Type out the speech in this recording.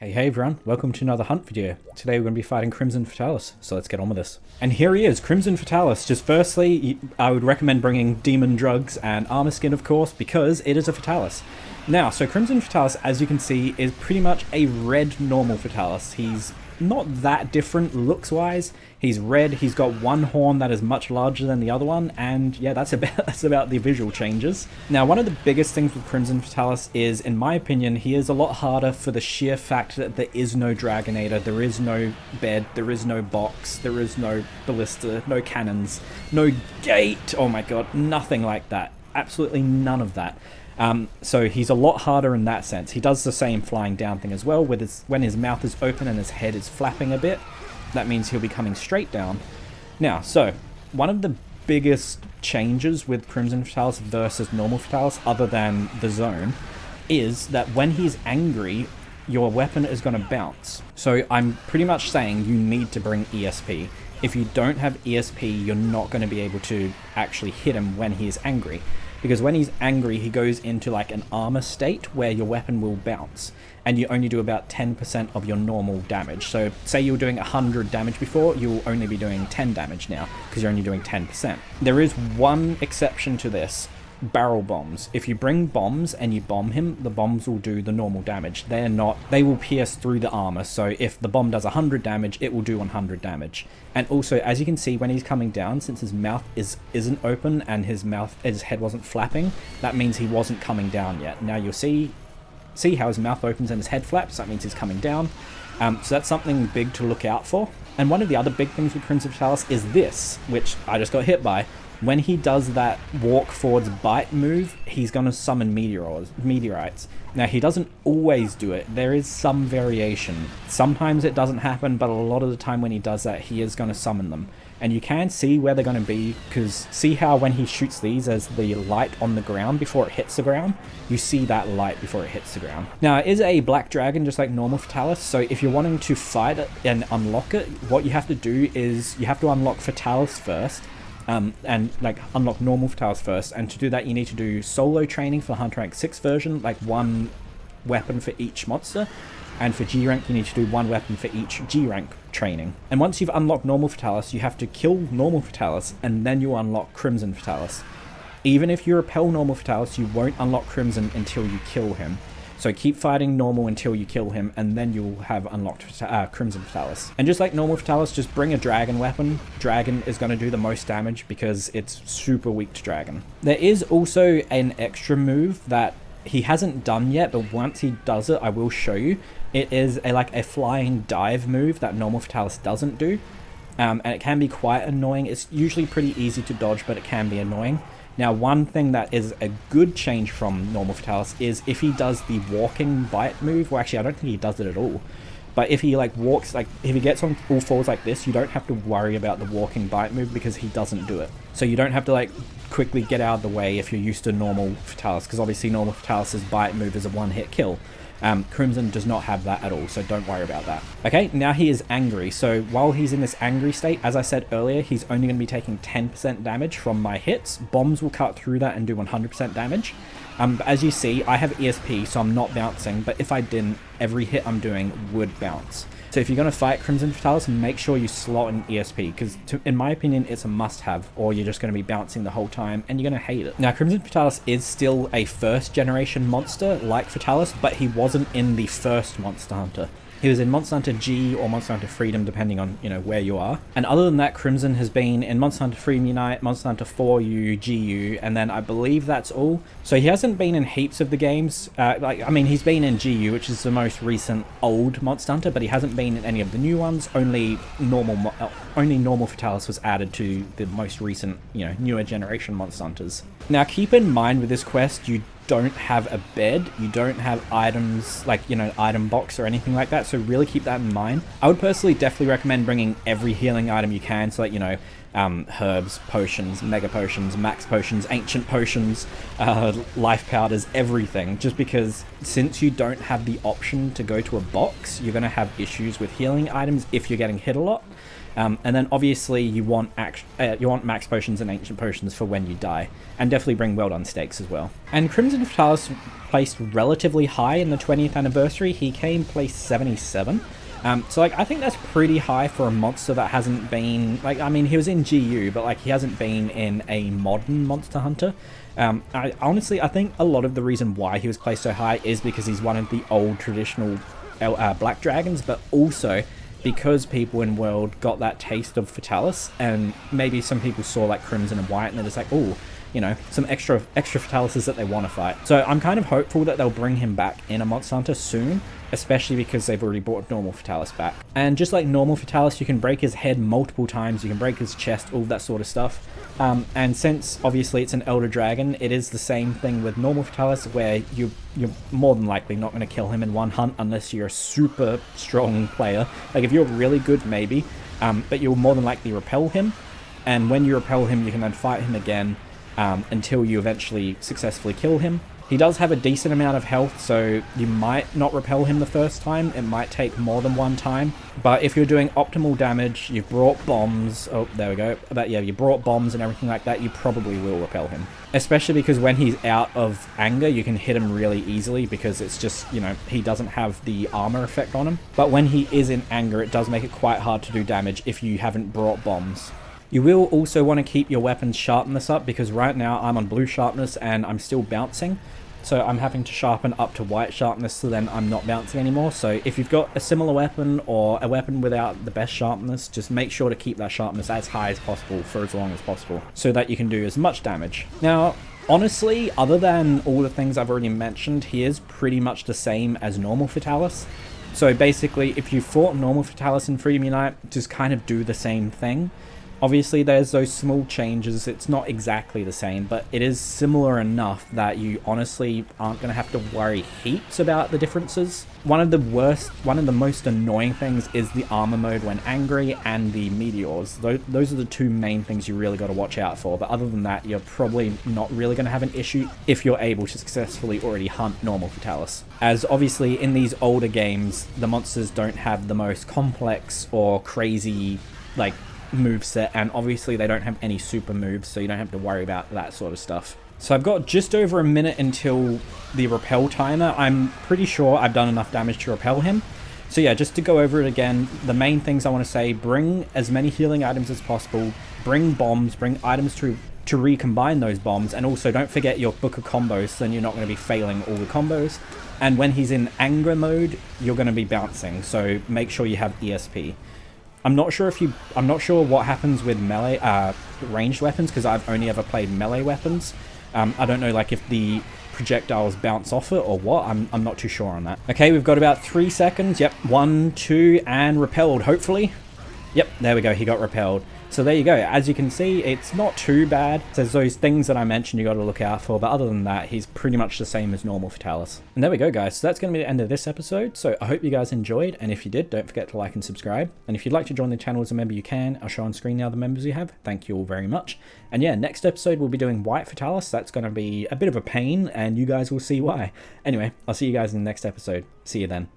Hey everyone, welcome to another hunt video. Today we're going to be fighting Crimson Fatalis, so let's get on with this. And here he is, Crimson Fatalis. Just firstly, I would recommend bringing Demon Drugs and Armor Skin, of course, because it is a Fatalis. Now, so Crimson Fatalis, as you can see, is pretty much a red normal Fatalis. He's not that different looks-wise. He's red, he's got one horn that is much larger than the other one, and yeah, that's about the visual changes. Now, one of the biggest things with Crimson Fatalis is, in my opinion, he is a lot harder for the sheer fact that there is no Dragonator, there is no bed, there is no box, there is no ballista, no cannons, no gate, oh my god, nothing like that. Absolutely none of that. So he's a lot harder in that sense. He does the same flying down thing as well, with when his mouth is open and his head is flapping a bit. That means he'll be coming straight down. Now, so one of the biggest changes with Crimson Fatalis versus normal Fatalis, other than the zone, is that when he's angry, your weapon is going to bounce. So I'm pretty much saying you need to bring ESP. If you don't have ESP, you're not going to be able to actually hit him when he is angry. Because when he's angry, he goes into like an armor state where your weapon will bounce, and you only do about 10% of your normal damage. So say you were doing 100 damage before, you'll only be doing 10 damage now, because you're only doing 10%. There is one exception to this: barrel bombs. If you bring bombs and you bomb him, the bombs will do the normal damage. They will pierce through the armor, so if the bomb does 100 damage, it will do 100 damage. And also, as you can see, when he's coming down, since his mouth isn't open and his head wasn't flapping, that means he wasn't coming down yet. Now you'll see how his mouth opens and his head flaps, that means he's coming down. So that's something big to look out for. And one of the other big things with Crimson Fatalis is this, which I just got hit by. When he does that walk forwards bite move, he's going to summon meteorites. Now, he doesn't always do it. There is some variation. Sometimes it doesn't happen, but a lot of the time when he does that, he is going to summon them. And you can see where they're going to be, because see how when he shoots these as the light on the ground before it hits the ground? You see that light before it hits the ground. Now, it is a black dragon, just like normal Fatalis, so if you're wanting to fight it and unlock it, what you have to do is you have to unlock Fatalis first. And like unlock normal Fatalis first, and to do that you need to do solo training for the Hunter Rank 6 version, like one weapon for each monster, and for G rank you need to do one weapon for each G rank training. And once you've unlocked normal Fatalis, you have to kill normal Fatalis, and then you unlock Crimson Fatalis. Even if you repel normal Fatalis, you won't unlock Crimson until you kill him. So keep fighting normal until you kill him, and then you'll have unlocked Crimson Fatalis. And just like normal Fatalis, just bring a dragon weapon. Dragon is going to do the most damage because it's super weak to dragon. There is also an extra move that he hasn't done yet, but once he does it, I will show you. It is like a flying dive move that normal Fatalis doesn't do. And it can be quite annoying. It's usually pretty easy to dodge, but it can be annoying. Now, one thing that is a good change from normal Fatalis is if he does the walking bite move, well actually I don't think he does it at all, but if he like walks, like if he gets on all fours like this, you don't have to worry about the walking bite move because he doesn't do it. So you don't have to like quickly get out of the way if you're used to normal Fatalis, because obviously normal Fatalis' bite move is a one-hit kill. Crimson does not have that at all, so don't worry about that. Okay, now he is angry, so while he's in this angry state, as I said earlier, he's only going to be taking 10% damage from my hits. Bombs will cut through that and do 100% damage. But as you see, I have ESP, so I'm not bouncing, but if I didn't, every hit I'm doing would bounce. So if you're going to fight Crimson Fatalis, make sure you slot in ESP, because in my opinion, it's a must-have, or you're just going to be bouncing the whole time, and you're going to hate it. Now, Crimson Fatalis is still a first-generation monster, like Fatalis, but he wasn't in the first Monster Hunter. He was in Monster Hunter G or Monster Hunter Freedom, depending on, where you are. And other than that, Crimson has been in Monster Hunter Freedom Unite, Monster Hunter 4U, GU, and then I believe that's all. So he hasn't been in heaps of the games. He's been in GU, which is the most recent old Monster Hunter, but he hasn't been in any of the new ones. Only normal Fatalis was added to the most recent, newer generation Monster Hunters. Now, keep in mind with this quest, you don't have a bed, you don't have items like, item box or anything like that, so really keep that in mind. I would personally definitely recommend bringing every healing item you can, so like, herbs, potions, mega potions, max potions, ancient potions, life powders, everything, just because since you don't have the option to go to a box, you're going to have issues with healing items if you're getting hit a lot. And then obviously you want max potions and ancient potions for when you die, and definitely bring well done steaks as well. And Crimson Fatalis placed relatively high in the 20th anniversary. He came place 77. So like I think that's pretty high for a monster that hasn't been, like, I mean, he was in GU, but like he hasn't been in a modern Monster Hunter. I think a lot of the reason why he was placed so high is because he's one of the old traditional black dragons, but also because people in World got that taste of Fatalis, and maybe some people saw like Crimson and White and they're just like, oh, you know, some extra Fatalises that they want to fight. So I'm kind of hopeful that they'll bring him back in a Monster Hunter soon, especially because they've already brought normal Fatalis back. And just like normal Fatalis, you can break his head multiple times, you can break his chest, all that sort of stuff. And since obviously it's an Elder Dragon, it is the same thing with normal Fatalis, where you're more than likely not going to kill him in one hunt unless you're a super strong player. Like if you're really good, maybe, but you'll more than likely repel him. And when you repel him, you can then fight him again until you eventually successfully kill him. He does have a decent amount of health, so you might not repel him the first time. It might take more than one time. But if you're doing optimal damage, you've brought bombs. Oh, there we go. But yeah, you brought bombs and everything like that, you probably will repel him. Especially because when he's out of anger, you can hit him really easily because it's just, you know, he doesn't have the armor effect on him. But when he is in anger, it does make it quite hard to do damage if you haven't brought bombs. You will also want to keep your weapon's sharpness up, because right now I'm on blue sharpness and I'm still bouncing. So I'm having to sharpen up to white sharpness, so then I'm not bouncing anymore. So if you've got a similar weapon or a weapon without the best sharpness, just make sure to keep that sharpness as high as possible for as long as possible, so that you can do as much damage. Now, honestly, other than all the things I've already mentioned, he is pretty much the same as normal Fatalis. So basically, if you fought normal Fatalis in Freedom Unite, just kind of do the same thing. Obviously, there's those small changes. It's not exactly the same, but it is similar enough that you honestly aren't going to have to worry heaps about the differences. One of the most annoying things is the armor mode when angry and the meteors. Those are the two main things you really got to watch out for. But other than that, you're probably not really going to have an issue if you're able to successfully already hunt normal Fatalis. As obviously in these older games, the monsters don't have the most complex or crazy, like, moveset, and obviously they don't have any super moves, so you don't have to worry about that sort of stuff. So I've got just over a minute until the repel timer. I'm pretty sure I've done enough damage to repel him. So yeah, just to go over it again, the main things I want to say: bring as many healing items as possible, bring bombs, bring items to recombine those bombs, and also don't forget your book of combos, so then you're not going to be failing all the combos. And when he's in anger mode, you're going to be bouncing, so make sure you have ESP. I'm not sure what happens with melee, ranged weapons, because I've only ever played melee weapons. I don't know, like, if the projectiles bounce off it or what. I'm not too sure on that. Okay, we've got about 3 seconds. Yep, 1, 2, and repelled, hopefully. Yep, there we go, he got repelled. So there you go. As you can see, it's not too bad. There's those things that I mentioned you got to look out for, but other than that, he's pretty much the same as normal Fatalis. And there we go, guys. So that's going to be the end of this episode. So I hope you guys enjoyed, and if you did, don't forget to like and subscribe. And if you'd like to join the channel as a member, you can. I'll show on screen now the members you have. Thank you all very much. And yeah, next episode we'll be doing White Fatalis. That's going to be a bit of a pain, and you guys will see why. Anyway, I'll see you guys in the next episode. See you then.